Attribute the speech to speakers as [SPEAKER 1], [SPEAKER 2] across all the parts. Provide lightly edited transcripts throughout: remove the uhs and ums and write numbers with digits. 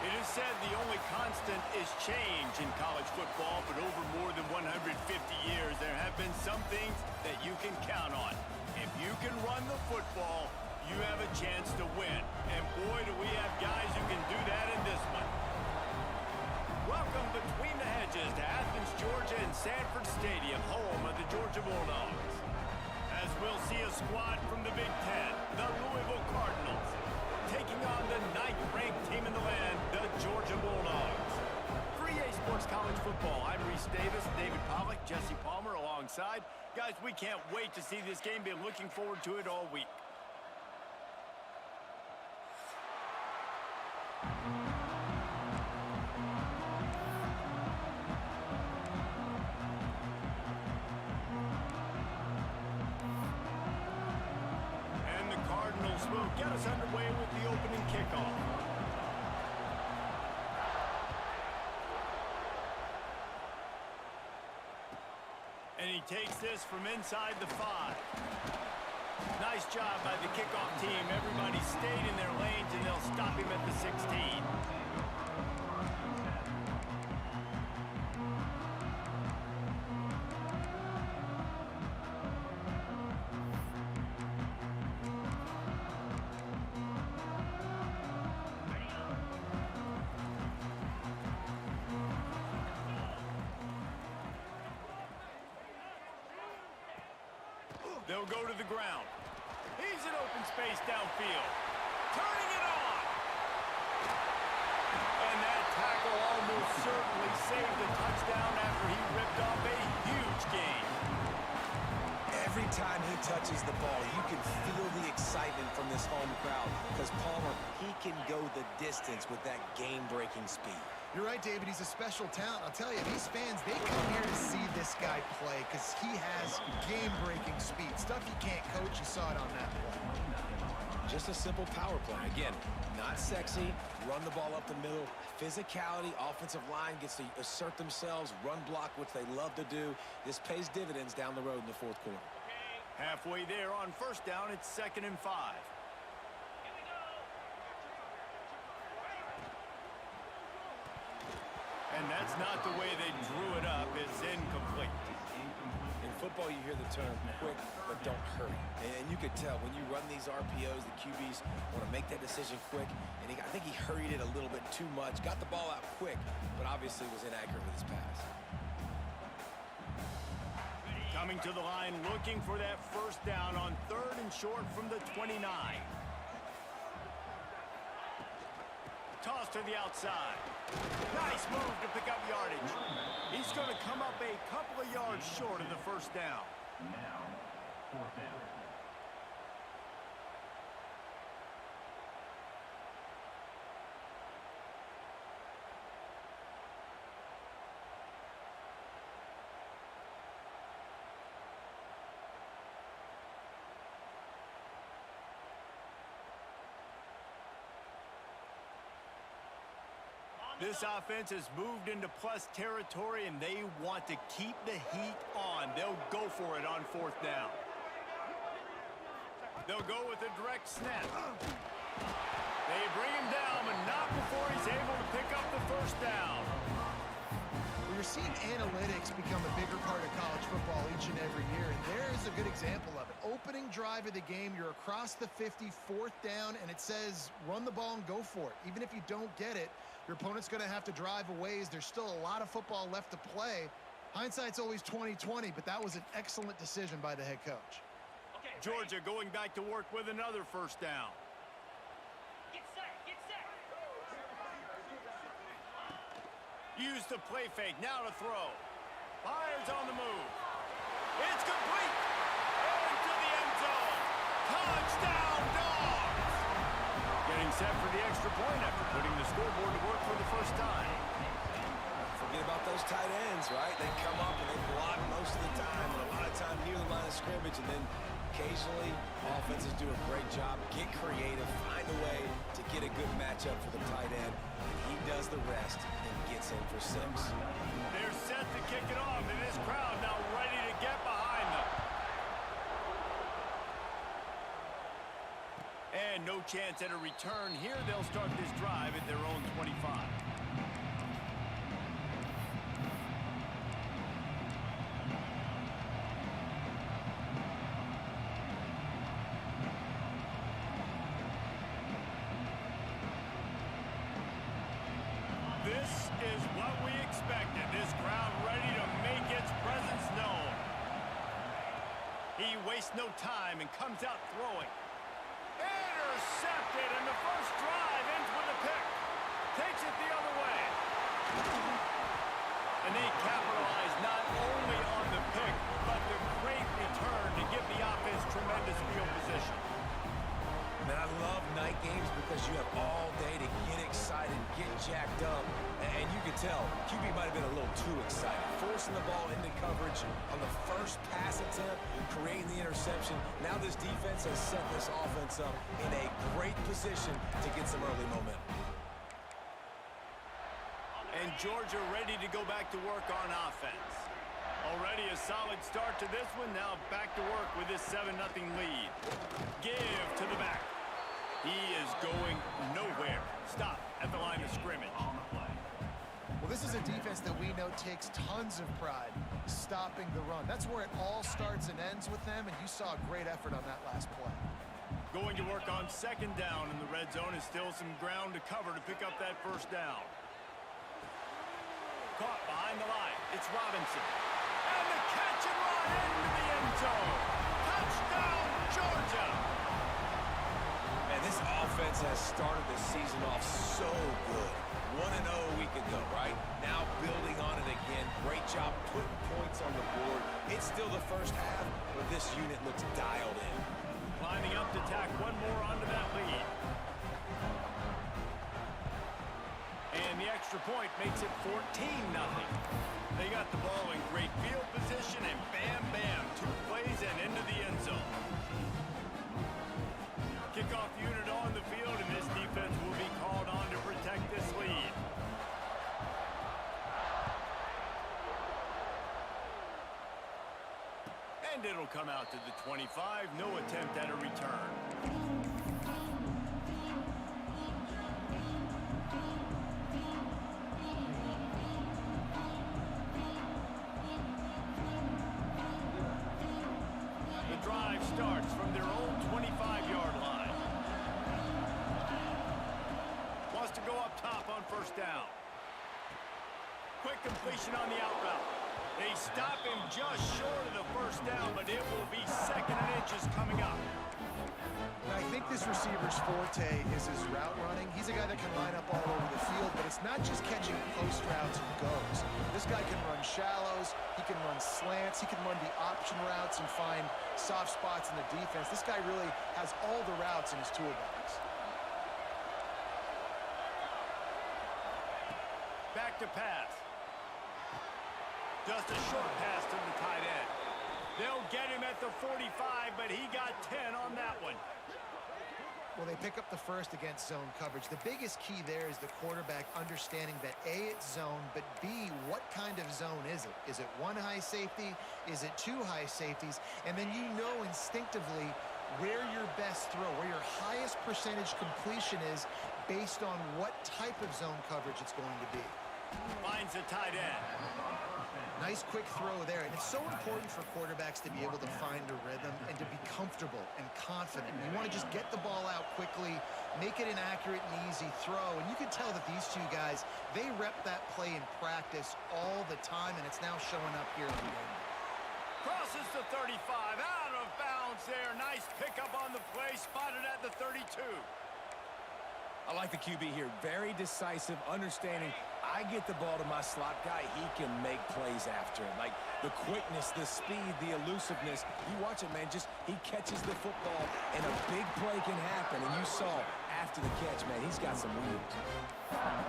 [SPEAKER 1] It is said the only constant is change in college football, but over more than 150 years, there have been some things that you can count on. If you can run the football, you have a chance to win. And boy, do we have guys who can do that in this one. Welcome between the hedges to Athens, Georgia and Sanford Stadium, home of the Georgia Bulldogs. As we'll see a squad from the Big Ten, the Louisville Cardinals, taking on the 9th-ranked team in the land, the Georgia Bulldogs. For EA Sports College Football, I'm Reese Davis, David Pollack, Jesse Palmer alongside. Guys, we can't wait to see this game. Been looking forward to it all week. Will get us underway with the opening kickoff. And he takes this from inside the 5. Nice job by the kickoff team. Everybody stayed in their lanes, and they'll stop him at the 16. They'll go to the ground. He's in open space downfield. Turning it on. And that tackle almost certainly saved the touchdown after he ripped off a huge gain.
[SPEAKER 2] Every time he touches the ball, you can feel the excitement from this home crowd because Palmer, he can go the distance with that game-breaking speed.
[SPEAKER 3] You're right, David. He's a special talent. I'll tell you, these fans, they come here to see this guy play because he has game-breaking speed. Stuff you can't coach. You saw it on that play.
[SPEAKER 2] Just a simple power play. Again, not sexy. Run the ball up the middle. Physicality, offensive line gets to assert themselves, run block, which they love to do. This pays dividends down the road in the fourth quarter.
[SPEAKER 1] Halfway there on first down, it's 2nd and 5. And that's not the way they drew it up. It's incomplete.
[SPEAKER 2] In football, you hear the term quick, but don't hurry. And you could tell when you run these RPOs, the QBs want to make that decision quick. And I think he hurried it a little bit too much. Got the ball out quick, but obviously was inaccurate with his pass.
[SPEAKER 1] Coming to the line, looking for that first down on 3rd and short from the 29. Toss to the outside. Nice move to pick up yardage. He's going to come up a couple of yards short of the first down.
[SPEAKER 4] Now, 4th down.
[SPEAKER 1] This offense has moved into plus territory, and they want to keep the heat on. They'll go for it on 4th down. They'll go with a direct snap. They bring him down, but not before he's able to pick up the 1st down.
[SPEAKER 3] Well, you're seeing analytics become a bigger part of college football each and every year, and there's a good example of it. Opening drive of the game, you're across the 50, 4th down, and it says run the ball and go for it. Even if you don't get it, your opponent's going to have to drive a ways. There's still a lot of football left to play. Hindsight's always 20/20, but that was an excellent decision by the head coach.
[SPEAKER 1] Okay, Georgia going back to work with another 1st down.
[SPEAKER 5] Get set, get set.
[SPEAKER 1] Use the play fake, now to throw. Fires on the move. It's complete. Into the end zone. Touchdown, Dogs! Getting set for the extra point after putting the scoreboard to work for the 1st time.
[SPEAKER 2] Forget about those tight ends, right? They come up and they block most of the time, and a lot of time near the line of scrimmage, and then occasionally offenses do a great job, get creative, find a way to get a good matchup for the tight end, and he does the rest and gets in for 6.
[SPEAKER 1] They're set to kick it off, and this crowd now ready to get behind them. And no chance at a return here. They'll start this drive at their own 25. This is what we expected. This crowd ready to make its presence known. He wastes no time and comes out throwing. Intercepted, and the first drive ends with a pick. Takes it the other way. And they capitalize not only on the pick, but the great return to give the offense tremendous field position.
[SPEAKER 2] Man, I love night games because you have all day to get excited, get jacked up, and you can tell QB might have been a little too excited. Forcing the ball into coverage on the first pass attempt, creating the interception. Now this defense has set this offense up in a great position to get some early momentum.
[SPEAKER 1] And Georgia ready to go back to work on offense. Already a solid start to this one. Now back to work with this 7-0 lead. Give to the back. He is going nowhere. Stop at the line of scrimmage.
[SPEAKER 3] Well, this is a defense that we know takes tons of pride stopping the run. That's where it all starts and ends with them, and you saw a great effort on that last play.
[SPEAKER 1] Going to work on 2nd down in the red zone is still some ground to cover to pick up that 1st down. Caught behind the line. It's Robinson. And the catch and run into the end zone. Touchdown, Georgia!
[SPEAKER 2] Man, this offense has started the season off so good. 1-0 a week ago, right? Now building on it again. Great job putting points on the board. It's still the 1st half, but this unit looks dialed in.
[SPEAKER 1] Lining up to tack one more onto that lead. And the extra point makes it 14-0. They got the ball in great field position, and bam, bam, 2 plays and into the end zone. Kickoff unit on the field, and this defense will be called on to protect this lead. And it'll come out to the 25. No attempt at a return. The drive starts from their own 25-yard line. Wants to go up top on 1st down. Quick completion on the out route. They stop him just short of the 1st down, but it will be 2nd and inches coming up.
[SPEAKER 3] I think this receiver's forte is his route running. He's a guy that can line up all over the field, but it's not just catching post routes and goes. This guy can run shallows, he can run slants, he can run the option routes and find soft spots in the defense. This guy really has all the routes in his toolbox.
[SPEAKER 1] Back to pass. Just a short pass to the tight end. They'll get him at the 45, but he got 10 on that one.
[SPEAKER 3] Well, they pick up the first against zone coverage. The biggest key there is the quarterback understanding that A, it's zone, but B, what kind of zone is it? Is it one high safety? Is it two high safeties? And then you know instinctively where your best throw, where your highest percentage completion is based on what type of zone coverage it's going to be.
[SPEAKER 1] Finds a tight end.
[SPEAKER 3] Nice quick throw there, and it's so important for quarterbacks to be able to find a rhythm and to be comfortable and confident. You want to just get the ball out quickly, make it an accurate and easy throw, and you can tell that these two guys, they rep that play in practice all the time, and it's now showing up here in the game.
[SPEAKER 1] Crosses the 35, out of bounds there. Nice pickup on the play, spotted at the 32.
[SPEAKER 2] I like the QB here. Very decisive, understanding. I get the ball to my slot guy. He can make plays after it. Like the quickness, the speed, the elusiveness. You watch it, man. Just he catches the football, and a big play can happen. And you saw after the catch, man, he's got some wheels.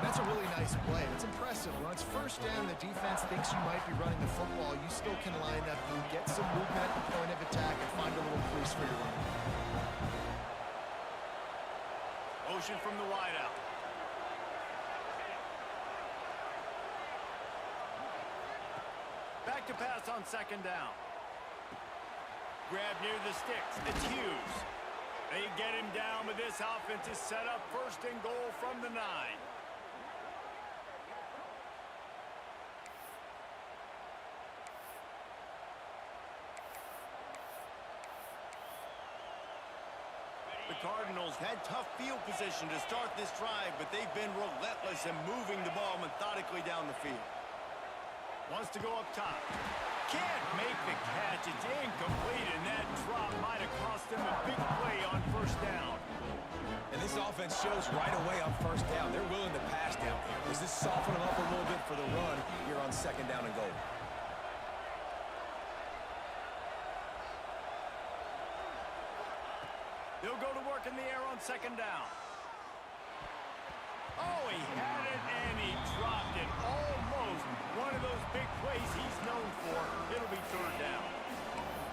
[SPEAKER 3] That's a really nice play. It's impressive. When it's first down and the defense thinks you might be running the football, you still can line up and get some movement at the point of attack and find a little crease for your run.
[SPEAKER 1] Motion from the wideout. Back to pass on second down. Grab near the sticks. It's Hughes. They get him down, but this offense is set up first and goal from the 9. The Cardinals had tough field position to start this drive, but they've been relentless in moving the ball methodically down the field. Wants to go up top. Can't make the catch. It's incomplete, and that drop might have cost them a big play on first down.
[SPEAKER 2] And this offense shows right away on first down. They're willing to pass down here. Does this soften them up a little bit for the run here on second down and goal?
[SPEAKER 1] They'll go to work in the air on second down. Oh, he had it, and he dropped it. Almost one of those big plays he's known for. It'll be third down.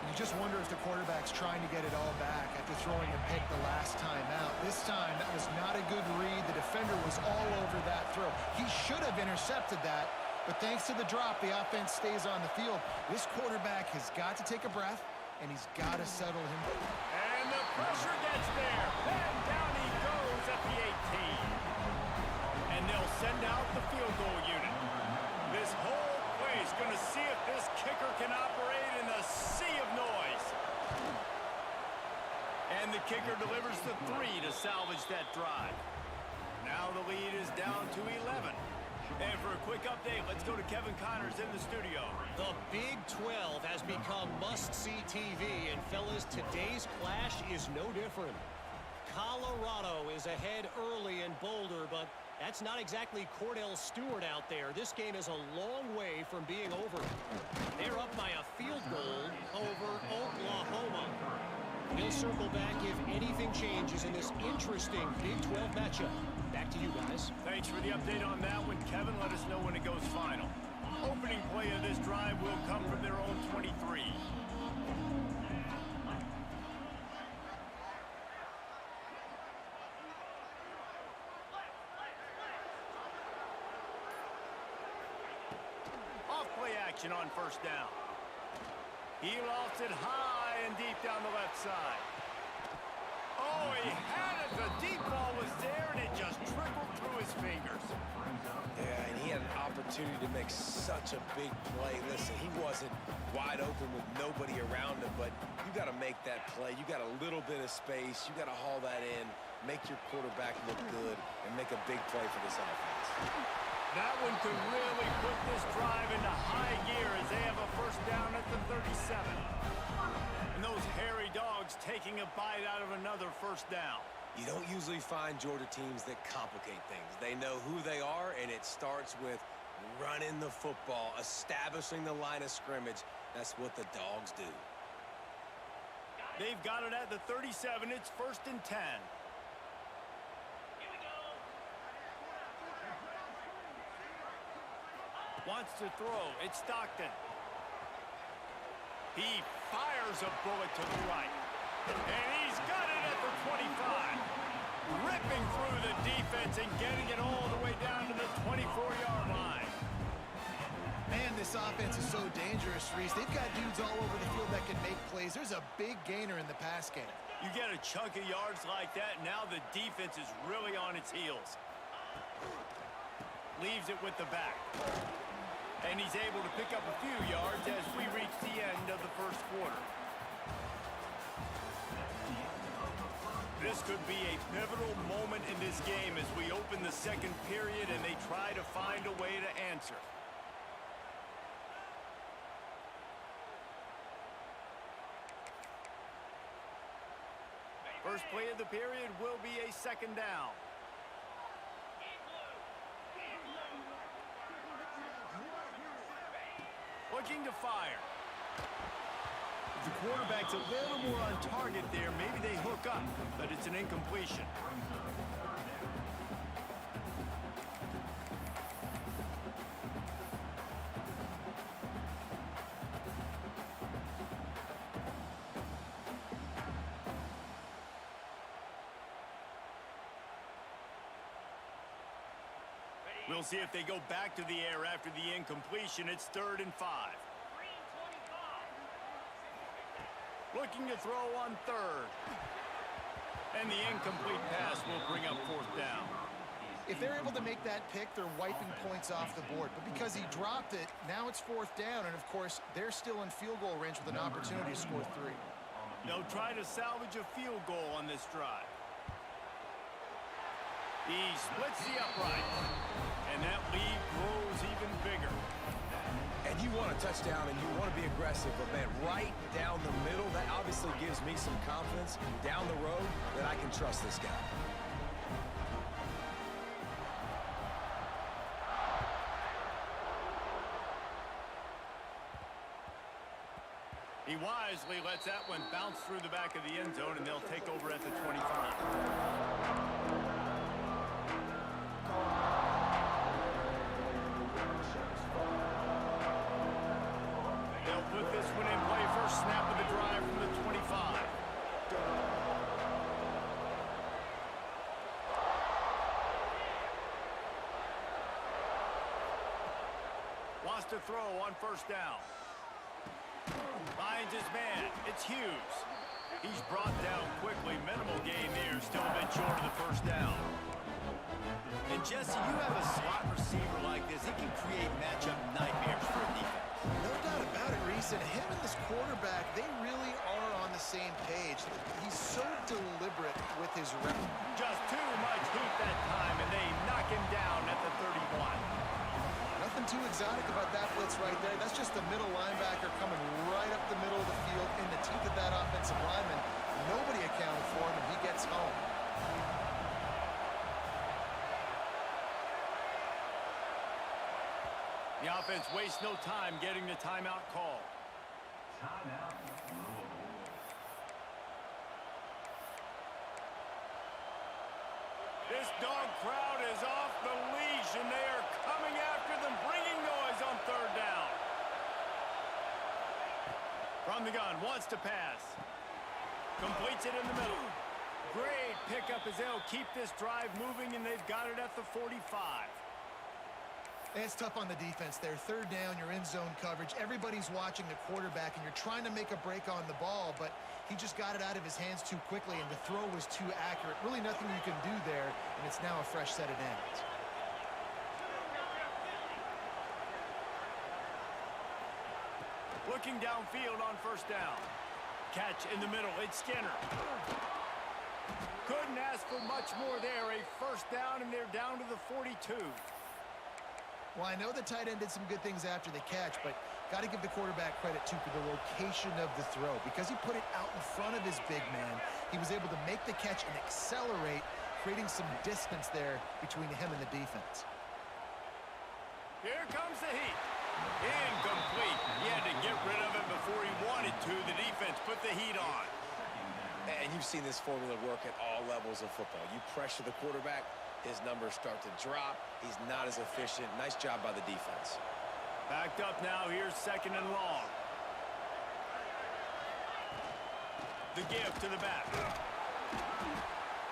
[SPEAKER 3] You just wonder if the quarterback's trying to get it all back after throwing a pick the last time out. This time, that was not a good read. The defender was all over that throw. He should have intercepted that, but thanks to the drop, the offense stays on the field. This quarterback has got to take a breath, and he's got to settle him.
[SPEAKER 1] And the pressure gets there. And down he goes at the 18. And they'll send out the field goal unit. This whole play is going to see if this kicker can operate in the sea of noise. And the kicker delivers the 3 to salvage that drive. Now the lead is down to 11. And for a quick update, let's go to Kevin Connors in the studio.
[SPEAKER 6] The Big 12 has become must-see TV, and fellas, today's clash is no different. Colorado is ahead early in Boulder, but that's not exactly Cordell Stewart out there. This game is a long way from being over. They're up by a field goal over Oklahoma. We'll circle back if anything changes in this interesting Big 12 matchup. Back to you guys.
[SPEAKER 1] Thanks for the update on that one, Kevin. Let us know when it goes final. Opening play of this drive will come from their own 23. Off-play action on first down. He lost it high and deep down the left side. Oh, he had it. The deep ball was there, and it just trickled through his fingers.
[SPEAKER 2] Yeah, and he had an opportunity to make such a big play. Listen, he wasn't wide open with nobody around him, but you got to make that play. You got a little bit of space. You got to haul that in, make your quarterback look good, and make a big play for this offense.
[SPEAKER 1] That one could really put this drive into high gear as they have a first down at the 37. And those hairy dogs taking a bite out of another first down.
[SPEAKER 2] You don't usually find Georgia teams that complicate things. They know who they are, and it starts with running the football, establishing the line of scrimmage. That's what the dogs do.
[SPEAKER 1] They've got it at the 37. It's first and 10. Wants to throw. It's Stockton. He fires a bullet to the right. And he's got it at the 25. ripping through the defense and getting it all the way down to the 24-yard line.
[SPEAKER 3] Man, this offense is so dangerous, Reese. They've got dudes all over the field that can make plays. There's a big gainer in the pass game.
[SPEAKER 1] You get a chunk of yards like that, now the defense is really on its heels. Leaves it with the back. And he's able to pick up a few yards as we reach the end of the first quarter. This could be a pivotal moment in this game as we open the second period and they try to find a way to answer. First play of the period will be a second down. Looking to fire. If the quarterback's a little more on target there, maybe they hook up, but it's an incompletion. We'll see if they go back to the air after the incompletion. It's 3rd and 5. Looking to throw on 3rd. And the incomplete pass will bring up 4th down.
[SPEAKER 3] If they're able to make that pick, they're wiping points off the board. But because he dropped it, now it's 4th down. And, of course, they're still in field goal range with an opportunity to score 3.
[SPEAKER 1] They'll try to salvage a field goal on this drive. He splits the upright, and that lead grows even bigger.
[SPEAKER 2] And you want a touchdown, and you want to be aggressive, but, man, right down the middle, that obviously gives me some confidence down the road that I can trust this guy.
[SPEAKER 1] He wisely lets that one bounce through the back of the end zone, and they'll take over at the 25. They'll put this one in play. First snap of the drive from the 25. Wants to throw on first down. Finds his man. It's Hughes. He's brought down quickly. Minimal gain there. Still a bit short of the first down. And Jesse, you have a slot receiver like this. He can create matchup nightmares for a defense.
[SPEAKER 3] No doubt about it, Reese. And him and this quarterback, they really are on the same page. He's so deliberate with his rep.
[SPEAKER 1] Just too much heat that time, and they knock him down at the 31.
[SPEAKER 3] Nothing too exotic about that blitz right there. That's just the middle linebacker coming right up the middle of the field in the teeth of that offensive lineman. Nobody accounted for him, and he gets home.
[SPEAKER 1] The offense wastes no time getting the timeout call.
[SPEAKER 4] Timeout.
[SPEAKER 1] This dog crowd is off the leash, and they are coming after them, bringing noise on 3rd down. From the gun, wants to pass. Completes it in the middle. Great pickup as they'll keep this drive moving, and they've got it at the 45.
[SPEAKER 3] And it's tough on the defense there. 3rd down, you're in zone coverage. Everybody's watching the quarterback, and you're trying to make a break on the ball, but he just got it out of his hands too quickly, and the throw was too accurate. Really nothing you can do there, and it's now a fresh set of downs.
[SPEAKER 1] Looking downfield on first down. Catch in the middle. It's Skinner. Couldn't ask for much more there. A first down, and they're down to the 42.
[SPEAKER 3] Well, I know the tight end did some good things after the catch, but got to give the quarterback credit, too, for the location of the throw. Because he put it out in front of his big man, he was able to make the catch and accelerate, creating some distance there between him and the defense.
[SPEAKER 1] Here comes the heat. Incomplete. He had to get rid of it before he wanted to. The defense put the heat on.
[SPEAKER 2] And you've seen this formula work at all levels of football. You pressure the quarterback, his numbers start to drop. He's not as efficient. Nice job by the defense.
[SPEAKER 1] Backed up now. Here's 2nd and long. The give to the back.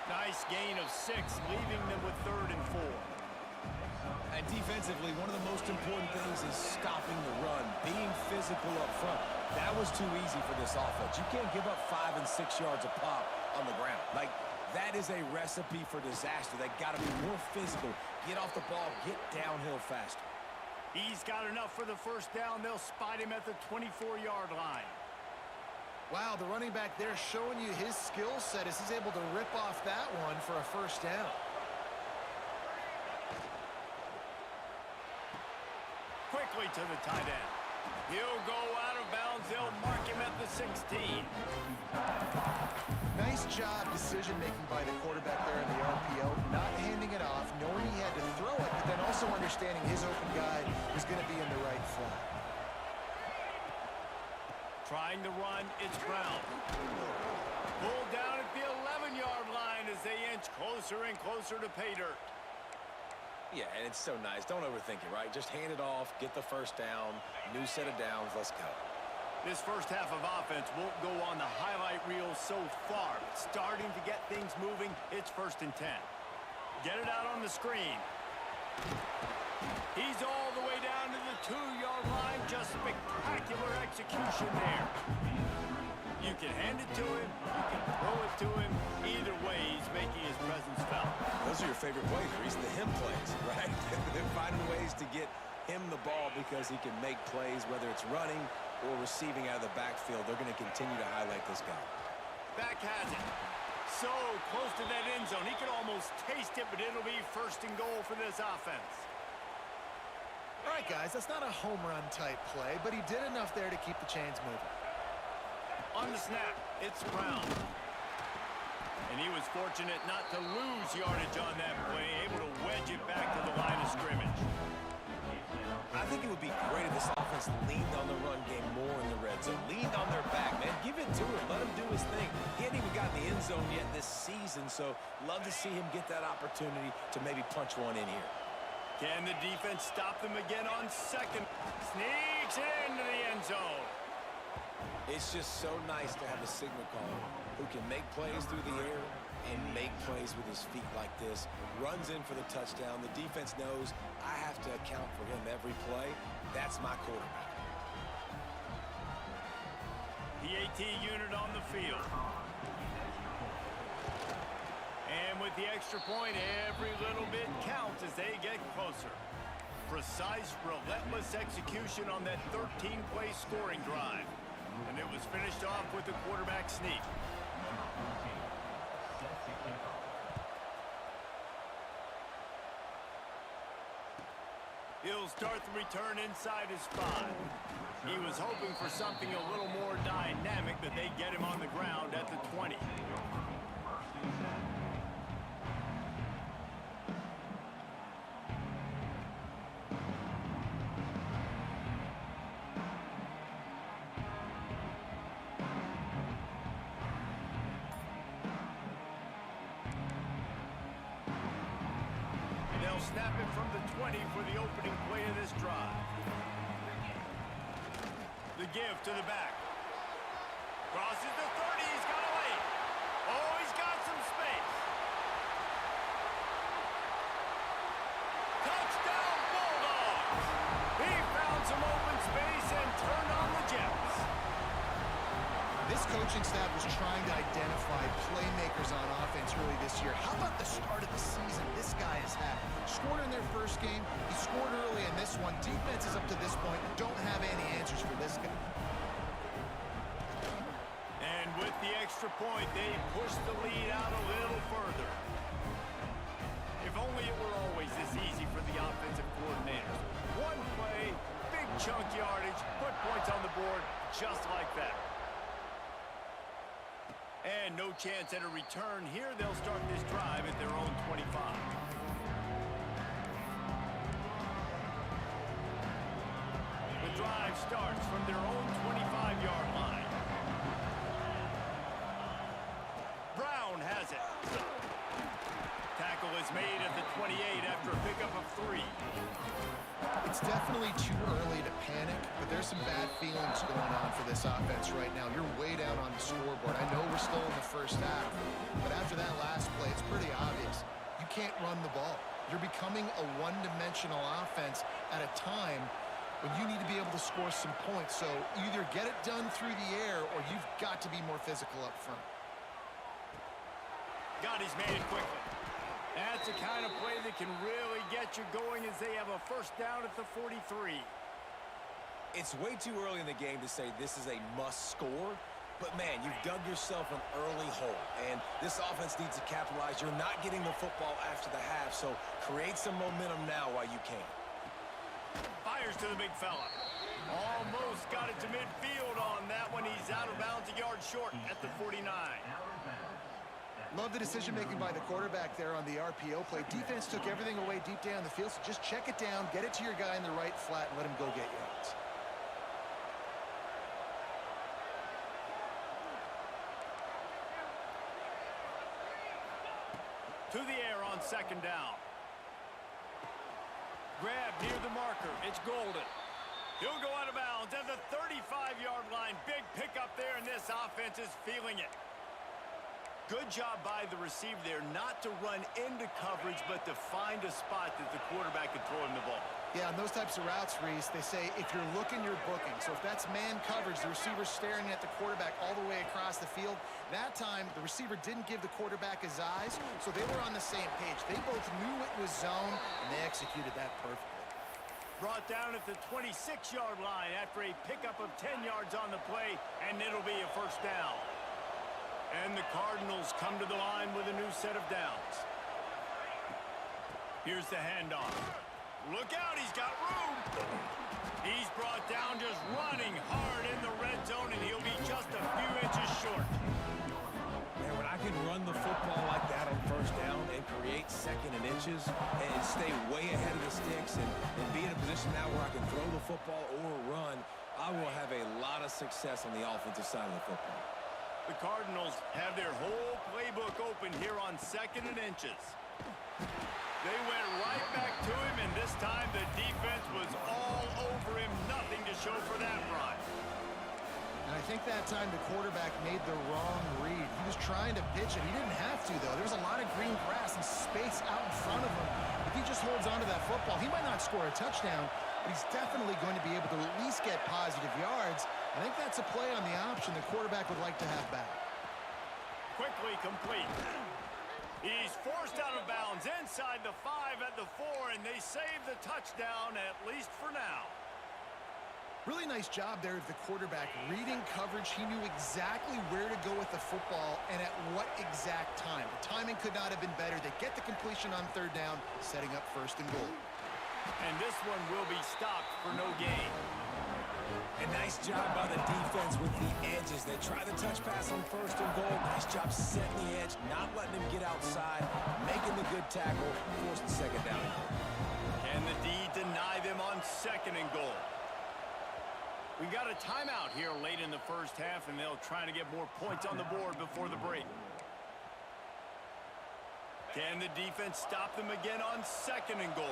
[SPEAKER 1] Nice gain of 6, leaving them with 3rd and 4.
[SPEAKER 2] And defensively, one of the most important things is stopping the run, being physical up front. That was too easy for this offense. You can't give up 5 and 6 yards a pop on the ground. Like, that is a recipe for disaster. They got to be more physical. Get off the ball, get downhill faster.
[SPEAKER 1] He's got enough for the first down. They'll spot him at the 24-yard line.
[SPEAKER 3] Wow, the running back there showing you his skill set as he's able to rip off that one for a first down.
[SPEAKER 1] Quickly to the tight end. He'll go out of bounds. They'll mark him at the 16.
[SPEAKER 3] Nice job decision-making by the quarterback there in the RPO, not handing it off, knowing he had to throw it, but then also understanding his open guy was going to be in the right flat.
[SPEAKER 1] Trying to run, it's Brown. Pulled down at the 11-yard line as they inch closer and closer to pay dirt.
[SPEAKER 2] Yeah, and it's so nice. Don't overthink it, right? Just hand it off, get the first down, new set of downs, let's go.
[SPEAKER 1] This first half of offense won't go on the highlight reel so far, but starting to get things moving, it's 1st and 10. Get it out on the screen. He's all the way down to the 2-yard line. Just spectacular execution there. You can hand it to him. You can throw it to him. Either way, he's making his presence felt.
[SPEAKER 2] Those are your favorite plays, Reese, the him plays, right? They're finding ways to get him the ball because he can make plays, whether it's running or receiving out of the backfield. They're going to continue to highlight this guy.
[SPEAKER 1] Back has it. So close to that end zone. He could almost taste it, but it'll be 1st and goal for this offense.
[SPEAKER 3] All right, guys, that's not a home run type play, but he did enough there to keep the chains moving.
[SPEAKER 1] On the snap, it's Brown. And he was fortunate not to lose yardage on that play, able to wedge it back to the line of scrimmage.
[SPEAKER 2] I think it would be great if this offense leaned on the run game more in the red zone. Leaned on their back, man. Give it to him. Let him do his thing. He hadn't even gotten the end zone yet this season, so love to see him get that opportunity to maybe punch one in here.
[SPEAKER 1] Can the defense stop them again on 2nd? Sneaks into the end zone.
[SPEAKER 2] It's just so nice to have a signal caller who can make plays through the air and make plays with his feet like this. Runs in for the touchdown. The defense knows I have to account for him every play. That's my quarterback.
[SPEAKER 1] The AT unit on the field. And with the extra point, every little bit counts as they get closer. Precise, relentless execution on that 13-play scoring drive. And it was finished off with a quarterback sneak. He'll start the return inside his 5. He was hoping for something a little more dynamic, but they get him on the ground at the 20. Snap it from the 20 for the opening play of this drive. The give to the back. Crosses the 30. He's got a lane. Oh, he's got some space. Touchdown, Bulldogs. He found some open space and turned on the Jets.
[SPEAKER 3] This coaching staff was trying to identify playmakers on offense early this year. How about the start of the season this guy has had? Scored in their first game. He scored early in this one. Defenses up to this point don't have any answers for this guy.
[SPEAKER 1] And with the extra point, they push the lead out a little further. If only it were always this easy for the offensive coordinators. One play, big chunk yardage, put points on the board just like that. And no chance at a return here. They'll start this drive at their own 25. The drive starts from their own 25-yard line. Brown has it. Tackle is made at the 28 after a pickup of 3.
[SPEAKER 3] It's definitely too early to panic, but there's some bad feelings going on for this offense right now. You're way down on the scoreboard. I know we're still in the first half, but after that last play, it's pretty obvious. You can't run the ball. You're becoming a one-dimensional offense at a time when you need to be able to score some points. So either get it done through the air or you've got to be more physical up front.
[SPEAKER 1] God, he's made it quickly. That's the kind of play that can really get you going as they have a first down at the 43.
[SPEAKER 2] It's way too early in the game to say this is a must score, but man, you've dug yourself an early hole, and this offense needs to capitalize. You're not getting the football after the half, so create some momentum now while you can.
[SPEAKER 1] Fires to the big fella. Almost got it to midfield on that one. He's out of bounds, a yard short at the 49.
[SPEAKER 3] Love the decision-making by the quarterback there on the RPO play. Defense took everything away deep down the field, so just check it down, get it to your guy in the right flat, and let him go get yards.
[SPEAKER 1] To the air on second down. Grab near the marker. It's Golden. He'll go out of bounds at the 35-yard line. Big pickup there, and this offense is feeling it. Good job by the receiver there not to run into coverage, but to find a spot that the quarterback could throw him the ball.
[SPEAKER 3] Yeah, on those types of routes, Reese, they say if you're looking, you're booking. So if that's man coverage, the receiver's staring at the quarterback all the way across the field. That time, the receiver didn't give the quarterback his eyes, so they were on the same page. They both knew it was zone, and they executed that perfectly.
[SPEAKER 1] Brought down at the 26-yard line after a pickup of 10 yards on the play, and it'll be a first down. And the Cardinals come to the line with a new set of downs. Here's the handoff. Look out, he's got room. He's brought down just running hard in the red zone, and he'll be just a few inches short.
[SPEAKER 2] Man, when I can run the football like that on first down and create second and inches and stay way ahead of the sticks and be in a position now where I can throw the football or run, I will have a lot of success on the offensive side of the football.
[SPEAKER 1] The Cardinals have their whole playbook open here on second and inches. They went right back to him, and this time the defense was all over him. Nothing to show for that run.
[SPEAKER 3] And I think that time the quarterback made the wrong read. He was trying to pitch it. He didn't have to, though. There was a lot of green grass and space out in front of him. If he just holds on to that football, he might not score a touchdown, but he's definitely going to be able to at least get positive yards. I think that's a play on the option the quarterback would like to have back.
[SPEAKER 1] Quickly complete. He's forced out of bounds inside the 5 at the 4, and they save the touchdown, at least for now.
[SPEAKER 3] Really nice job there of the quarterback reading coverage. He knew exactly where to go with the football and at what exact time. The timing could not have been better. They get the completion on third down, setting up first and goal.
[SPEAKER 1] And this one will be stopped for no gain.
[SPEAKER 2] A nice job by the defense with the edges. They try the touch pass on first and goal. Nice job setting the edge, not letting him get outside, making the good tackle, forced the second down.
[SPEAKER 1] Can the D deny them on second and goal? We got a timeout here late in the first half, and they'll try to get more points on the board before the break. Can the defense stop them again on second and goal?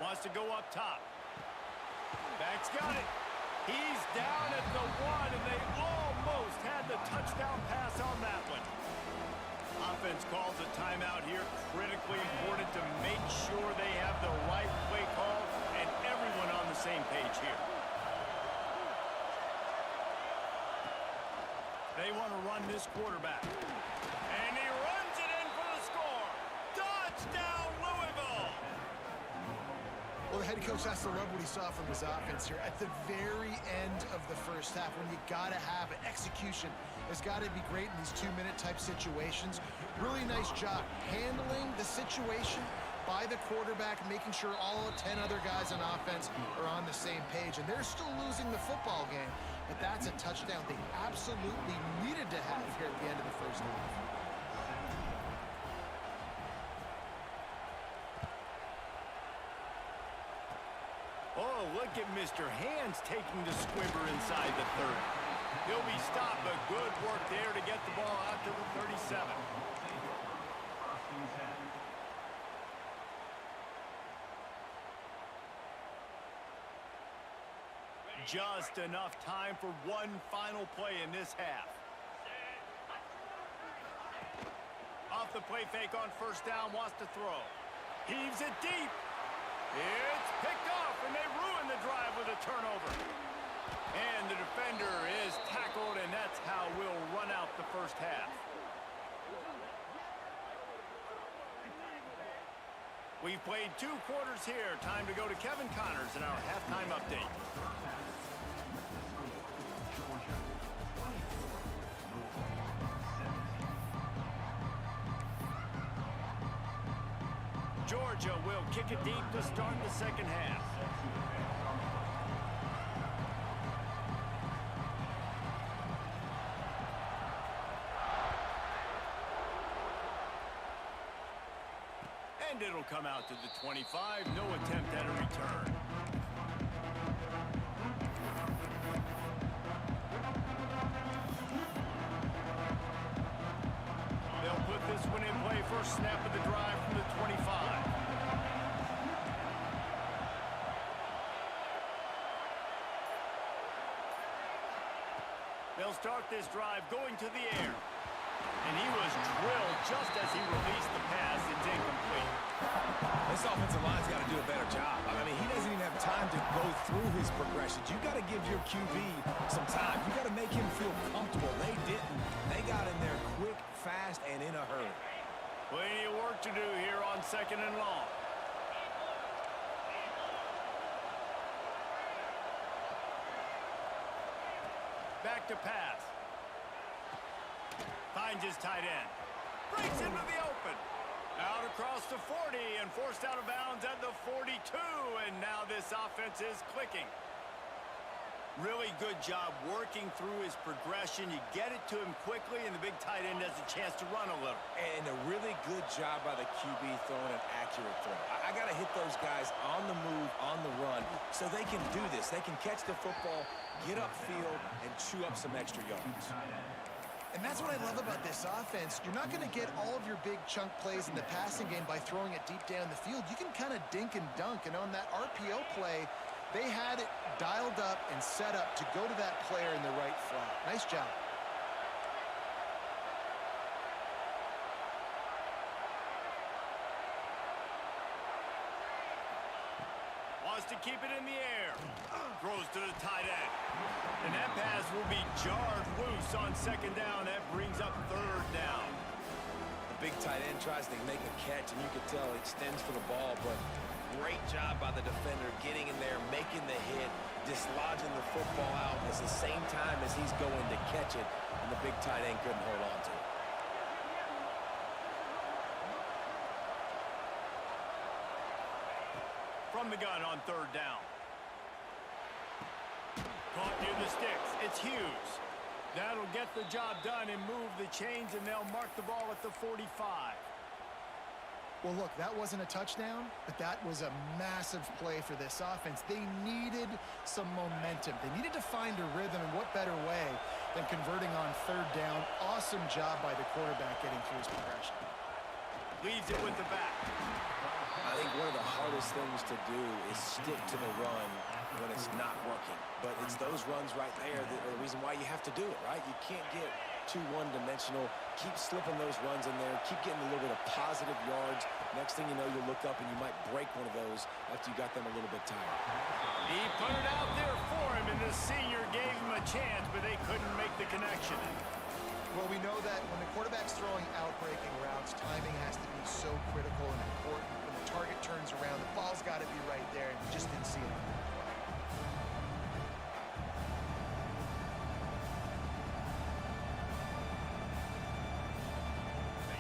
[SPEAKER 1] Wants to go up top. Back's got it. He's down at the 1, and they almost had the touchdown pass on that one. Offense calls a timeout here. Critically important to make sure they have the right play call and everyone on the same page here. They want to run this quarterback. And he runs it in for the score. Touchdown, Louisville!
[SPEAKER 3] Well, the head coach has to love what he saw from his offense here at the very end of the first half. When you got to have an execution, it's got to be great in these 2-minute type situations. Really nice job handling the situation by the quarterback, making sure all 10 other guys on offense are on the same page. And they're still losing the football game, but that's a touchdown they absolutely needed to have here at the end of the first half.
[SPEAKER 1] look at Mr. Hands taking the squibber inside the 30. He'll be stopped, but good work there to get the ball out to the 37. Just enough time for one final play in this half. Off the play fake on first down, wants to throw. Heaves it deep. It's picked off, and they ruin the drive with a turnover. And the defender is tackled, and that's how we'll run out the first half. We've played 2 quarters here. Time to go to Kevin Connors in our halftime update. Georgia will kick it deep to start the second half. And it'll come out to the 25. No attempt at a return. They'll put this one in play first snap of the drive from the 25. They'll start this drive going to the air. And he was drilled just as he released the pass. It's incomplete.
[SPEAKER 2] This offensive line's got to do a better job. I mean, he doesn't even have time to go through his progressions. You got to give your QB some time. You got to make him feel comfortable. They didn't. They got in there quick, fast, and in a hurry.
[SPEAKER 1] Plenty of work to do here on 2nd and long. Back to pass. Finds his tight end. Breaks into the open. Out across the 40 and forced out of bounds at the 42. And now this offense is clicking. Really good job working through his progression. You get it to him quickly, and the big tight end has a chance to run a little.
[SPEAKER 2] And a really good job by the QB throwing an accurate throw. I got to hit those guys on the move, on the run, so they can do this. They can catch the football, get upfield, and chew up some extra yards.
[SPEAKER 3] And that's what I love about this offense. You're not going to get all of your big chunk plays in the passing game by throwing it deep down the field. You can kind of dink and dunk. And on that RPO play, they had it dialed up and set up to go to that player in the right flat. Nice job.
[SPEAKER 1] Wants to keep it in the air. Throws to the tight end. And that pass will be jarred loose on 2nd down. That brings up 3rd down.
[SPEAKER 2] The big tight end tries to make a catch, and you can tell he extends for the ball, but great job by the defender getting in there, making the hit, dislodging the football out at the same time as he's going to catch it, and the big tight end couldn't hold on to it.
[SPEAKER 1] From the gun on 3rd down. Caught near the sticks. It's Hughes. That'll get the job done and move the chains, and they'll mark the ball at the 45.
[SPEAKER 3] Well, look, that wasn't a touchdown, but that was a massive play for this offense. They needed some momentum. They needed to find a rhythm, and what better way than converting on 3rd down. Awesome job by the quarterback getting through his progression.
[SPEAKER 1] Leaves it with the back.
[SPEAKER 2] I think one of the hardest things to do is stick to the run when it's not working. But it's those runs right there that are the reason why you have to do it, right? You can't get too one-dimensional. Keep slipping those runs in there. Keep getting a little bit of positive yards. Next thing you know, you'll look up and you might break one of those after you got them a little bit tired.
[SPEAKER 1] He put it out there for him, and the senior gave him a chance, but they couldn't make the connection.
[SPEAKER 3] Well, we know that when the quarterback's throwing out-breaking routes, timing has to be so critical and important. When the target turns around, the ball's got to be right there, and we just didn't see it.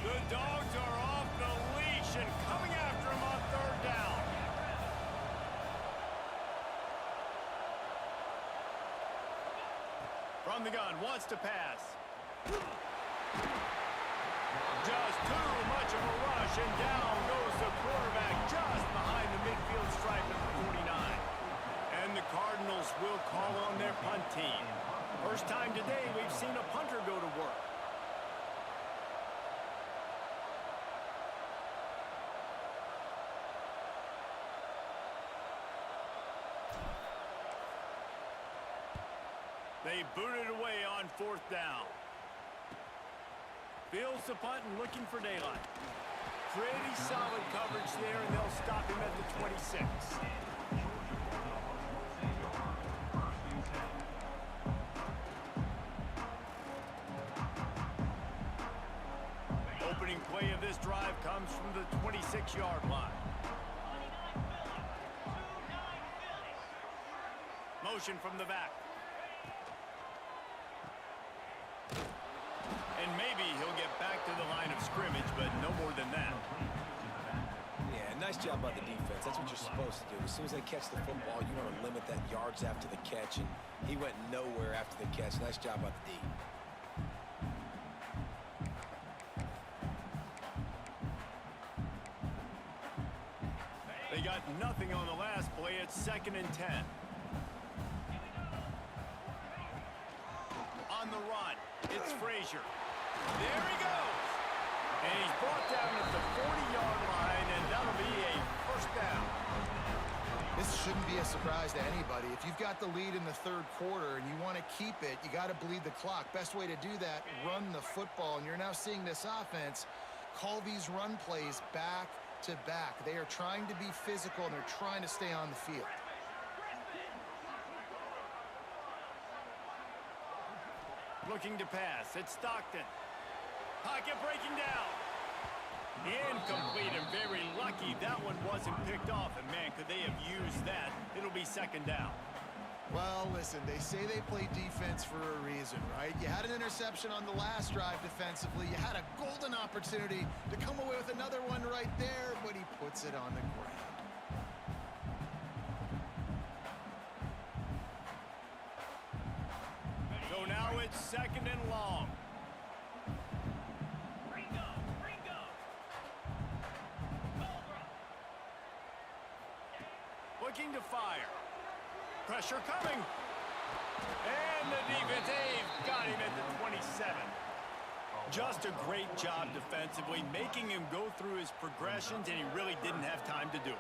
[SPEAKER 1] The Dogs are off the leash and coming after him on 3rd down. From the gun, wants to pass. Just too much of a rush, and down goes the quarterback just behind the midfield stripe at the 49. And the Cardinals will call on their punt team. First time today we've seen a punter go to work. They booted away on 4th down. Fields the punt and looking for daylight. Pretty solid coverage there, and they'll stop him at the 26. Opening play of this drive comes from the 26-yard line. Motion from the back. And maybe he'll get back to the line of scrimmage, but no more than that.
[SPEAKER 2] Yeah, nice job by the defense. That's what you're supposed to do. As soon as they catch the football, you want to limit that yards after the catch, and he went nowhere after the catch. Nice job by the D.
[SPEAKER 1] They got nothing on the last play. It's 2nd and 10. On the run, it's Frazier. There he goes. And he's brought down at the 40-yard line, and that'll be a 1st down.
[SPEAKER 3] This shouldn't be a surprise to anybody. If you've got the lead in the 3rd quarter and you want to keep it, you got to bleed the clock. Best way to do that, run the football. And you're now seeing this offense call these run plays back to back. They are trying to be physical, and they're trying to stay on the field.
[SPEAKER 1] Looking to pass. It's Stockton. Pocket breaking down. Incomplete, and very lucky that one wasn't picked off. And, man, could they have used that? It'll be 2nd down.
[SPEAKER 3] Well, listen, they say they play defense for a reason, right? You had an interception on the last drive defensively. You had a golden opportunity to come away with another one right there, but he puts it on the ground.
[SPEAKER 1] So now it's 2nd and long. Looking to fire. Pressure coming. And the defense, they've got him at the 27. Just a great job defensively, making him go through his progressions, and he really didn't have time to do it.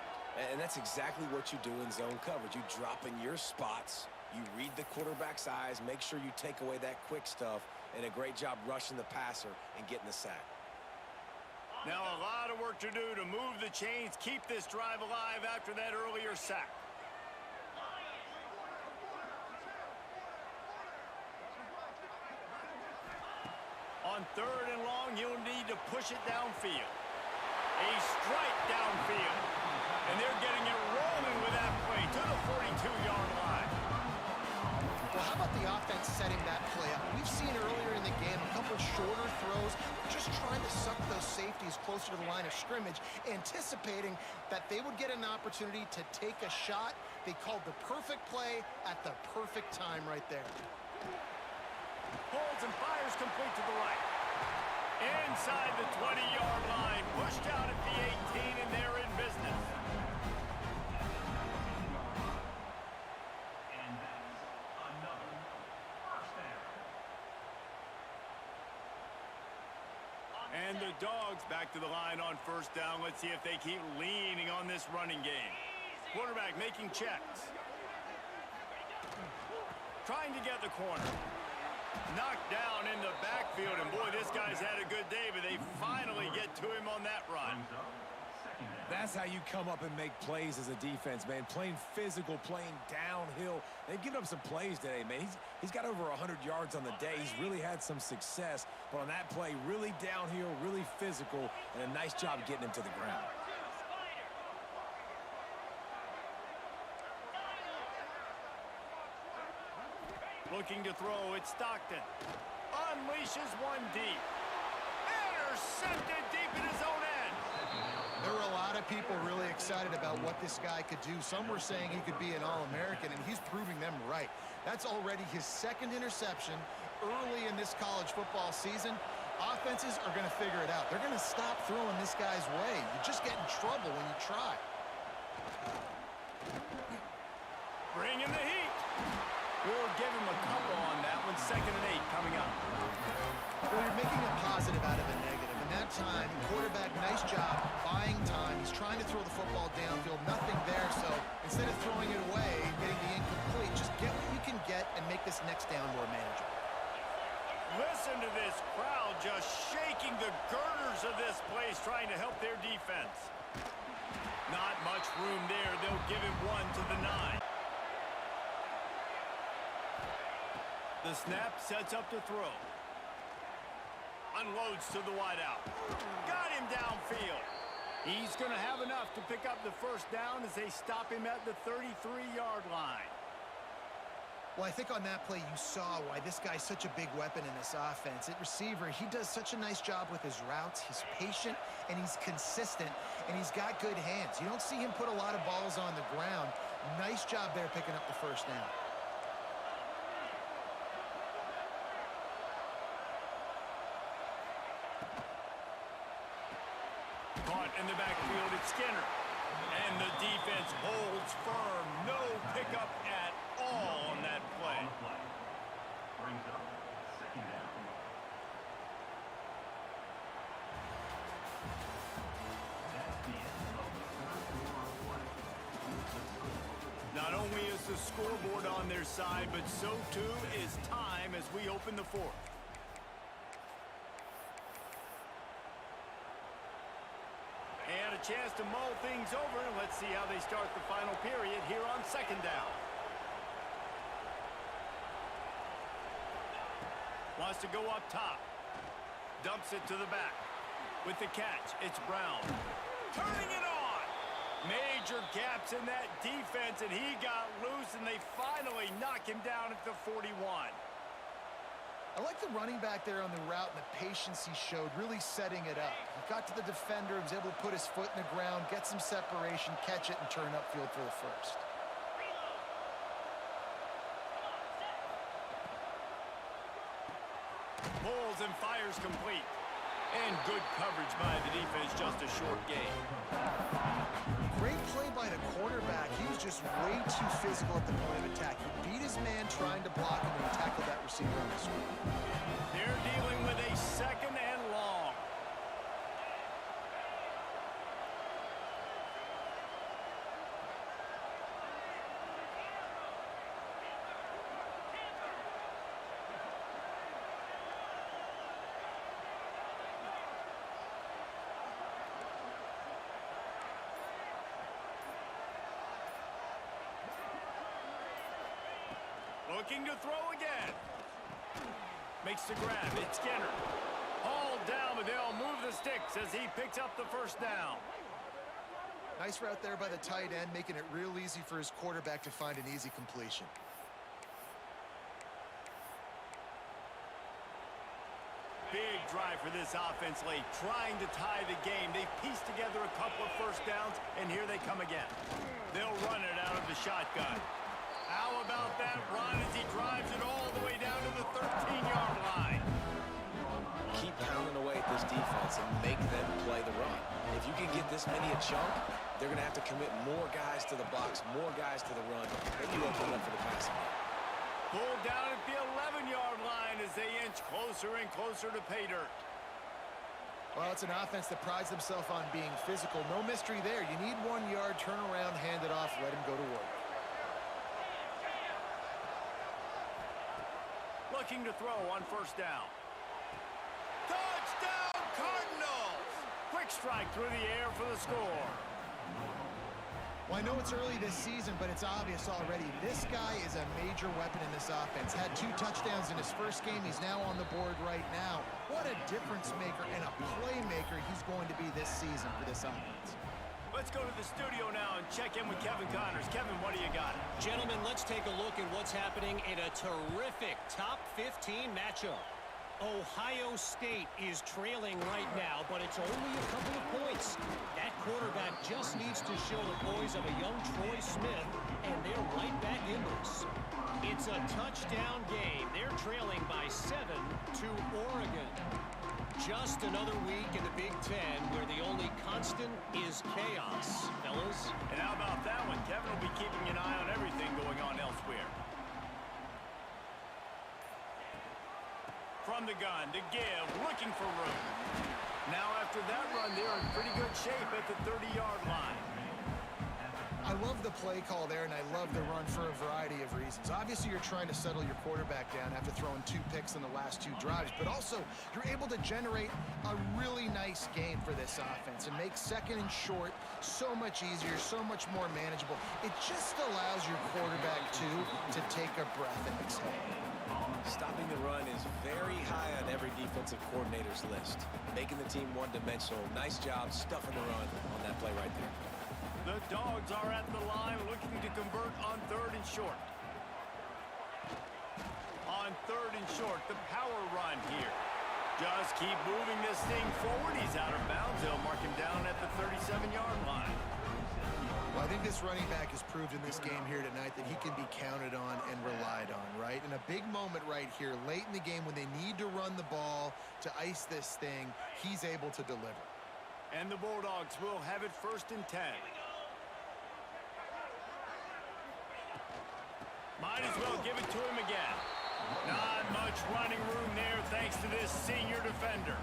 [SPEAKER 2] And that's exactly what you do in zone coverage. You drop in your spots, you read the quarterback's eyes, make sure you take away that quick stuff, and a great job rushing the passer and getting the sack.
[SPEAKER 1] Now a lot of work to do to move the chains, keep this drive alive after that earlier sack. On 3rd and long, you'll need to push it downfield. A strike downfield. And they're getting it rolling with that play to the 42-yard line.
[SPEAKER 3] Well, how about the offense setting that play up? We've seen earlier in the game a couple shorter throws, just trying to suck those safeties closer to the line of scrimmage, anticipating that they would get an opportunity to take a shot. They called the perfect play at the perfect time right there.
[SPEAKER 1] Holds and fires complete to the right. Inside the 20-yard line, pushed out at the 18, and they're in business.
[SPEAKER 4] And that's another 1st down.
[SPEAKER 1] And the Dogs back to the line on 1st down. Let's see if they keep leaning on this running game. Quarterback making checks. Trying to get the corner. Knocked down in the backfield, and boy, this guy's had a good day, but they finally get to him on that run.
[SPEAKER 2] That's how you come up and make plays as a defense, man. Playing physical, playing downhill. They've given up some plays today, man. He's got over 100 yards on the day. He's really had some success, but on that play, really downhill, really physical, and a nice job getting him to the ground.
[SPEAKER 1] Looking to throw, it's Stockton. Unleashes one deep. Intercepted deep in his own end.
[SPEAKER 3] There were a lot of people really excited about what this guy could do. Some were saying he could be an All-American, and he's proving them right. That's already his 2nd interception early in this college football season. Offenses are going to figure it out. They're going to stop throwing this guy's way. You just get in trouble when you try.
[SPEAKER 1] Bringing the heat. We'll give him a couple on that one. 2nd and 8 coming up.
[SPEAKER 3] Well, you're making a positive out of a negative. And that time, quarterback, nice job buying time. He's trying to throw the football downfield. Nothing there. So instead of throwing it away, getting the incomplete, just get what you can get and make this next down more manageable.
[SPEAKER 1] Listen to this crowd just shaking the girders of this place, trying to help their defense. Not much room there. They'll give him 1 to the 9. The snap sets up to throw. Unloads to the wideout. Got him downfield. He's going to have enough to pick up the first down as they stop him at the 33-yard line.
[SPEAKER 3] Well, I think on that play you saw why this guy's such a big weapon in this offense. At receiver, he does such a nice job with his routes. He's patient, and he's consistent, and he's got good hands. You don't see him put a lot of balls on the ground. Nice job there picking up the first down.
[SPEAKER 1] Caught in the backfield, it's Skinner. And the defense holds firm. No pickup at all on that play.
[SPEAKER 4] Brings up 2nd down. That's the end of the 3rd quarter of play.
[SPEAKER 1] Not only is the scoreboard on their side, but so too is time as we open the 4th. And a chance to mull things over. Let's see how they start the final period here on 2nd down. Wants to go up top. Dumps it to the back. With the catch, it's Brown. Turning it on! Major gaps in that defense, and he got loose, and they finally knock him down at the 41.
[SPEAKER 3] I like the running back there on the route and the patience he showed, really setting it up. He got to the defender, was able to put his foot in the ground, get some separation, catch it, and turn upfield for the first.
[SPEAKER 1] Pulls and fires complete. And good coverage by the defense, just a short gain.
[SPEAKER 3] Great play by the quarterback. He was just way too physical at the point of attack. He beat his man trying to block him, and he tackled that receiver on the screen.
[SPEAKER 1] They're dealing with a 2nd and long. Looking to throw again. Makes the grab. It's Skinner. Hauled down, but they'll move the sticks as he picks up the first down.
[SPEAKER 3] Nice route there by the tight end, making it real easy for his quarterback to find an easy completion.
[SPEAKER 1] Big drive for this offense late, trying to tie the game. They pieced together a couple of first downs, and here they come again. They'll run it out of the shotgun. How about that run as he drives it all the way down to the 13-yard line?
[SPEAKER 2] Keep pounding away at this defense and make them play the run. If you can get this many a chunk, they're going to have to commit more guys to the box, more guys to the run. Then you open up for the passing game.
[SPEAKER 1] Pulled down at the 11-yard line as they inch closer and closer to pay dirt.
[SPEAKER 3] Well, it's an offense that prides themselves on being physical. No mystery there. You need 1 yard, turn around, hand it off, let him go to work.
[SPEAKER 1] Looking to throw on first down. Touchdown, Cardinals! Quick strike through the air for the score.
[SPEAKER 3] Well, I know it's early this season, but it's obvious already. This guy is a major weapon in this offense. Had 2 touchdowns in his first game. He's now on the board right now. What a difference maker and a playmaker he's going to be this season for this offense.
[SPEAKER 1] Let's go to the studio now and check in with Kevin Connors. Kevin, what do you got?
[SPEAKER 6] Gentlemen, let's take a look at what's happening in a terrific top 15 matchup. Ohio State is trailing right now, but it's only a couple of points. That quarterback just needs to show the poise of a young Troy Smith, and they're right back in this. It's a touchdown game. They're trailing by 7 to Oregon. just another week in the Big Ten where the only constant is chaos, fellas.
[SPEAKER 1] And how about that one? Kevin will be keeping an eye on everything going on elsewhere. From the gun to give, looking for room. Now after that run, they're in pretty good shape at the 30-yard line.
[SPEAKER 3] I love the play call there, and I love the run for a variety of reasons. Obviously, you're trying to settle your quarterback down after throwing 2 picks in the last 2 drives, but also you're able to generate a really nice game for this offense and make second and short so much easier, so much more manageable. It just allows your quarterback, too, to take a breath and exhale.
[SPEAKER 2] Stopping the run is very high on every defensive coordinator's list. Making the team one-dimensional. Nice job stuffing the run on that play right there.
[SPEAKER 1] The Dogs are at the line looking to convert on 3rd and short. On 3rd and short, the power run here. Just keep moving this thing forward. He's out of bounds. They'll mark him down at the 37-yard line.
[SPEAKER 3] Well, I think this running back has proved in this game here tonight that he can be counted on and relied on, right? In a big moment right here, late in the game when they need to run the ball to ice this thing, he's able to deliver.
[SPEAKER 1] And the Bulldogs will have it 1st and 10. Might as well give it to him again. Not much running room there thanks to this senior defender.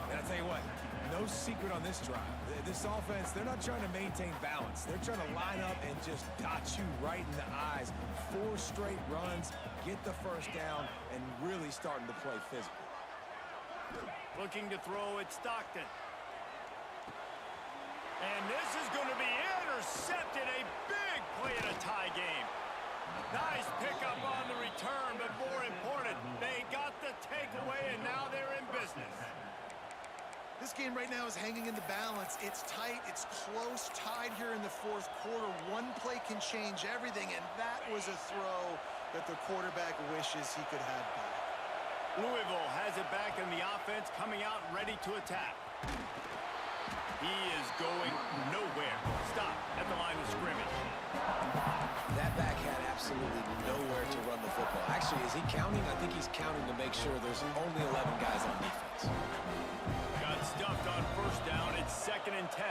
[SPEAKER 2] And I tell you what, no secret on this drive. This offense, they're not trying to maintain balance. They're trying to line up and just dot you right in the eyes. 4 straight runs, get the first down, and really starting to play physical.
[SPEAKER 1] Looking to throw at Stockton. And this is going to be intercepted. A big play in a tie game. Nice pickup on the return, but more important, they got the takeaway, and now they're in business.
[SPEAKER 3] This game right now is hanging in the balance. It's tight, it's close, tied here in the 4th quarter. One play can change everything, and that was a throw that the quarterback wishes he could have back.
[SPEAKER 1] Louisville has it back in the offense, coming out ready to attack. He is going nowhere. Stop at the line of scrimmage.
[SPEAKER 2] That back had absolutely nowhere to run the football. Actually, is he counting? I think he's counting to make sure there's only 11 guys on defense.
[SPEAKER 1] Got stuffed on 1st down. It's 2nd and 10.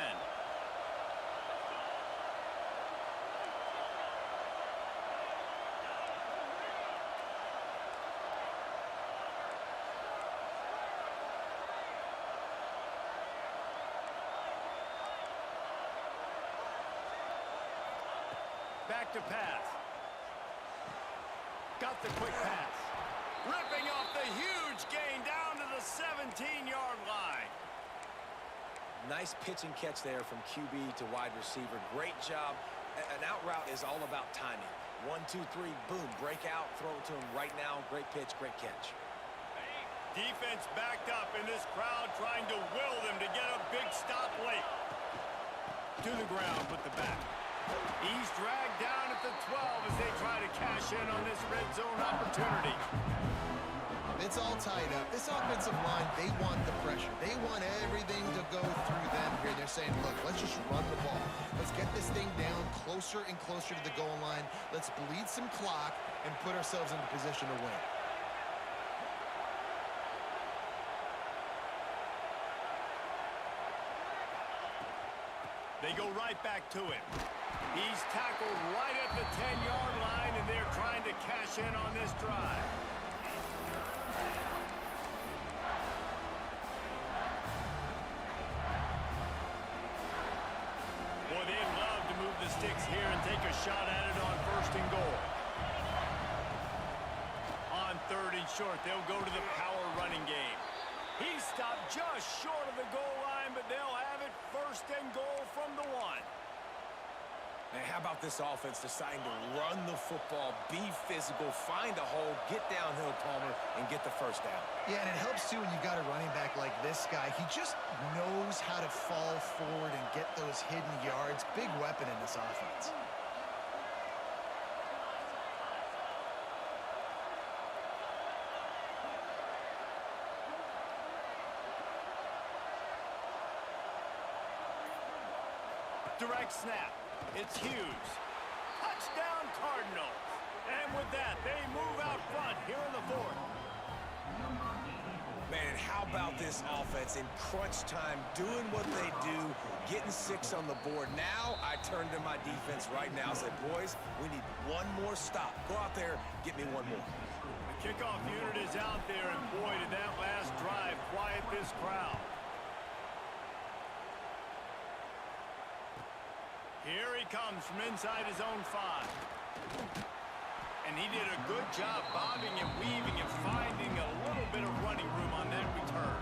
[SPEAKER 1] Back to pass. Got the quick pass. Ripping off the huge gain down to the 17-yard line.
[SPEAKER 2] Nice pitch and catch there from QB to wide receiver. Great job. An out route is all about timing. 1, 2, 3, boom, break out, throw it to him right now. Great pitch, great catch.
[SPEAKER 1] Defense backed up in this crowd trying to will them to get a big stop late. To the ground with the back. He's dragged down at the 12 as they try to cash in on this red zone opportunity.
[SPEAKER 3] It's all tied up. This offensive line, they want the pressure. They want everything to go through them here. They're saying, look, let's just run the ball. Let's get this thing down closer and closer to the goal line. Let's bleed some clock and put ourselves into position to win.
[SPEAKER 1] They go right back to him. He's tackled right at the 10-yard line, and they're trying to cash in on this drive. Boy, they'd love to move the sticks here and take a shot at it on 1st and goal. On 3rd and short, they'll go to the power running game. He stopped just short of the goal line, but they'll have it 1st and goal from the 1.
[SPEAKER 2] Man, how about this offense deciding to run the football, be physical, find a hole, get downhill, Palmer, and get the first down?
[SPEAKER 3] Yeah, and it helps, too, when you've got a running back like this guy. He just knows how to fall forward and get those hidden yards. Big weapon in this offense.
[SPEAKER 1] Direct snap. It's Hughes. Touchdown Cardinals. And with that, they move out front here in the 4th.
[SPEAKER 2] Man, how How about this offense in crunch time, doing what they do, getting 6 on the board? Now I turn to my defense right now and say, boys, we need one more stop. Go out there, get me one more.
[SPEAKER 1] The kickoff unit is out there, and boy, did that last drive quiet this crowd. Here he comes from inside his own 5. And he did a good job bobbing and weaving and finding a little bit of running room on that return.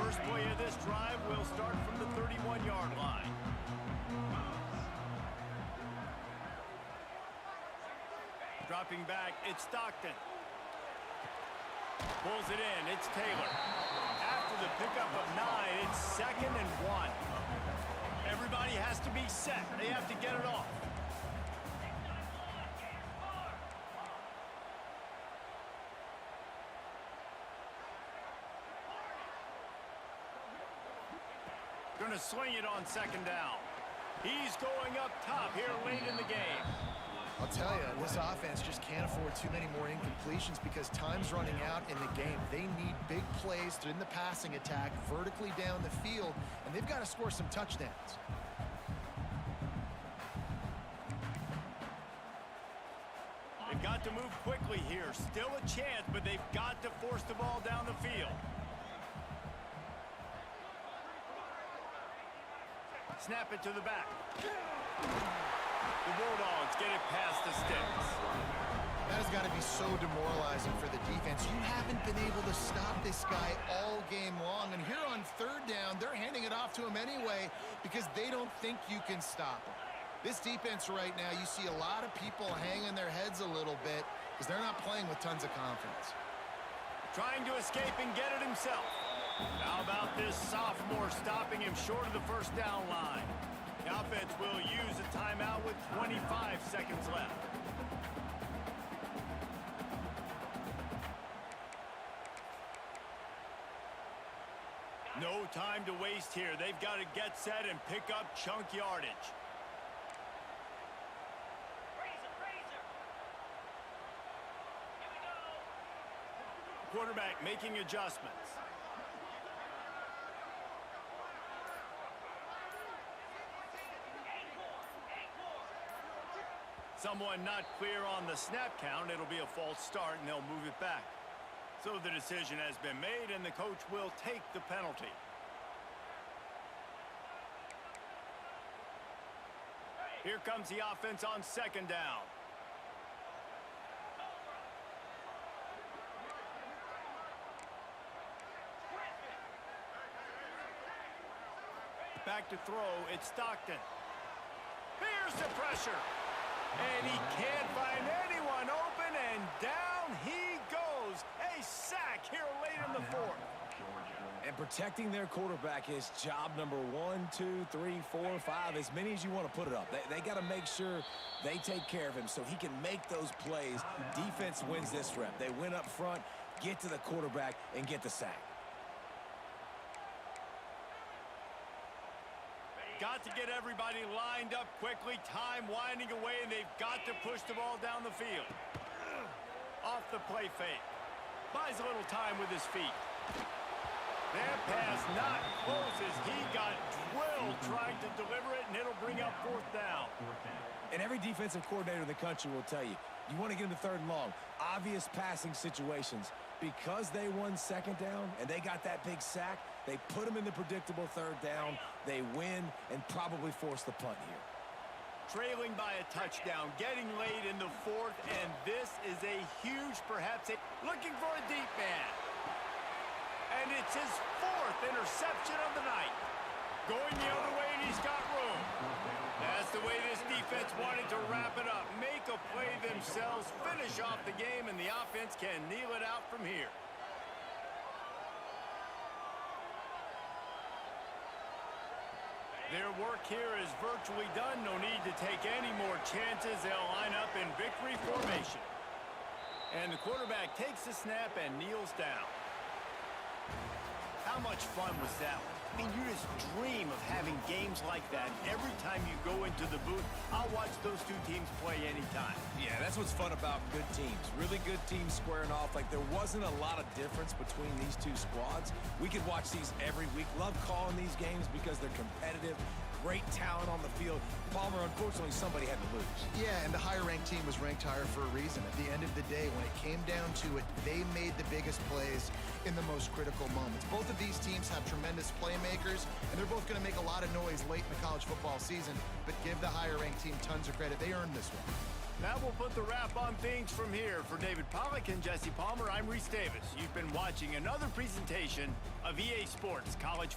[SPEAKER 1] First play of this drive will start from the 31-yard line. Dropping back, it's Stockton. Pulls it in, it's Taylor. After the pickup of 9, it's 2nd and 1. Everybody has to be set. They have to get it off. Gonna swing it on 2nd down. He's going up top here late in the game.
[SPEAKER 3] I'll tell you, this offense just can't afford too many more incompletions because time's running out in the game. They need big plays in the passing attack, vertically down the field, and they've got to score some touchdowns.
[SPEAKER 1] They've got to move quickly here. Still a chance, but they've got to force the ball down the field. Snap it to the back. The Bulldogs get it past the sticks.
[SPEAKER 3] That has got to be so demoralizing for the defense. You haven't been able to stop this guy all game long. And here on 3rd down, they're handing it off to him anyway because they don't think you can stop him. This defense right now, you see a lot of people hanging their heads a little bit because they're not playing with tons of confidence.
[SPEAKER 1] Trying to escape and get it himself. How about this sophomore stopping him short of the 1st down line? The offense will use a timeout with 25 seconds left. No time to waste here. They've got to get set and pick up chunk yardage.
[SPEAKER 5] Razor. Here we go.
[SPEAKER 1] Quarterback making adjustments. Someone not clear on the snap count. It'll be a false start, and they'll move it back. So the decision has been made, and the coach will take the penalty. Here comes the offense on 2nd down. Back to throw, it's Stockton. Here's the pressure. And he can't find anyone open, and down he goes. A sack here late in the 4th.
[SPEAKER 2] And protecting their quarterback is job number 1, 2, 3, 4, 5, as many as you want to put it up. They got to make sure they take care of him so he can make those plays. Defense wins this rep. They win up front, get to the quarterback, and get the sack.
[SPEAKER 1] Got to get everybody lined up quickly. Time winding away, and they've got to push the ball down the field. Off the play fake. Buys a little time with his feet. That pass not close as he got drilled trying to deliver it, and it'll bring up 4th down.
[SPEAKER 2] And every defensive coordinator in the country will tell you, you want to get in the 3rd and long. Obvious passing situations. Because they won 2nd down and they got that big sack, they put them in the predictable 3rd down. They win and probably force the punt here.
[SPEAKER 1] Trailing by a touchdown, getting late in the 4th, and this is a huge, looking for a deep man. And it's his 4th interception of the night. Going the other way, and he's got room. That's the way this defense wanted to wrap it up. Make a play themselves, finish off the game, and the offense can kneel it out from here. Their work here is virtually done. No need to take any more chances. They'll line up in victory formation. And the quarterback takes the snap and kneels down. How much fun was that one? I mean, you just dream of having games like that. Every time you go into the booth, I'll watch those two teams play anytime.
[SPEAKER 2] Yeah, that's what's fun about good teams. Really good teams squaring off. Like, there wasn't a lot of difference between these two squads. We could watch these every week. Love calling these games because they're competitive. Great talent on the field. Palmer, unfortunately, somebody had to lose.
[SPEAKER 3] Yeah, and the higher-ranked team was ranked higher for a reason. At the end of the day, when it came down to it, they made the biggest plays in the most critical moments. Both of these teams have tremendous playmakers, and they're both going to make a lot of noise late in the college football season, but give the higher-ranked team tons of credit. They earned this one.
[SPEAKER 1] Now we'll put the wrap on things from here. For David Pollack and Jesse Palmer, I'm Reese Davis. You've been watching another presentation of EA Sports College